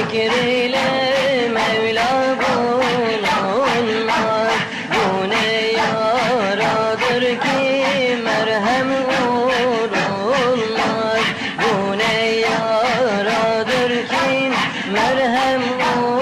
zikriyle Mevla bulunmaz. Bu ne yaradır ki merhem vurulmaz. Bu ne yaradır ki merhem vurulmaz.